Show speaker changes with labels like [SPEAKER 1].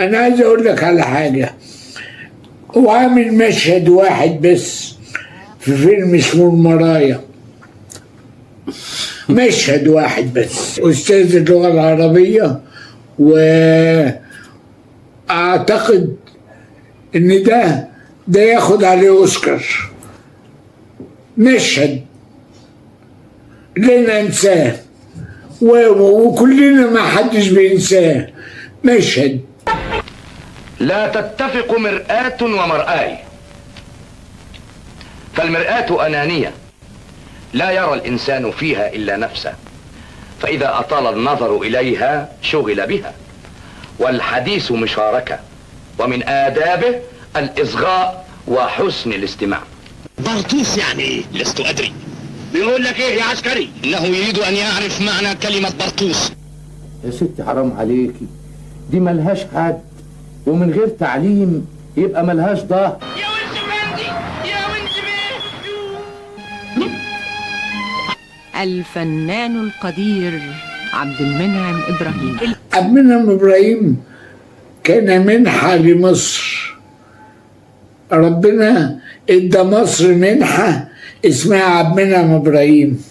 [SPEAKER 1] انا عايز اقول لك على حاجه. هو عامل مشهد واحد بس في فيلم اسمه المرايا، مشهد واحد بس، استاذ اللغه العربيه، واعتقد ان ده ياخد عليه اوسكار. مشهد لا ننساه، وكلنا ما حدش بينساه. مشهد.
[SPEAKER 2] لا تتفق مرآة ومرآي، فالمرآة أنانية لا يرى الإنسان فيها إلا نفسه، فإذا أطال النظر إليها شغل بها، والحديث مشاركة، ومن آدابه الإصغاء وحسن الاستماع.
[SPEAKER 3] برطوس يعني ايه؟ لست ادري.
[SPEAKER 2] بيقول لك ايه يا عسكري؟
[SPEAKER 3] انه يريد ان يعرف معنى كلمة برطوس.
[SPEAKER 4] يا ست حرام عليكي، دي ملهاش حد، ومن غير تعليم يبقى ملهاش ظهر.
[SPEAKER 5] يا ولد بندي يا ولد
[SPEAKER 6] الفنان القدير عبد المنعم إبراهيم.
[SPEAKER 1] عبد المنعم إبراهيم كان منحة لمصر. ربنا ادى مصر منحة اسمها عبد المنعم إبراهيم.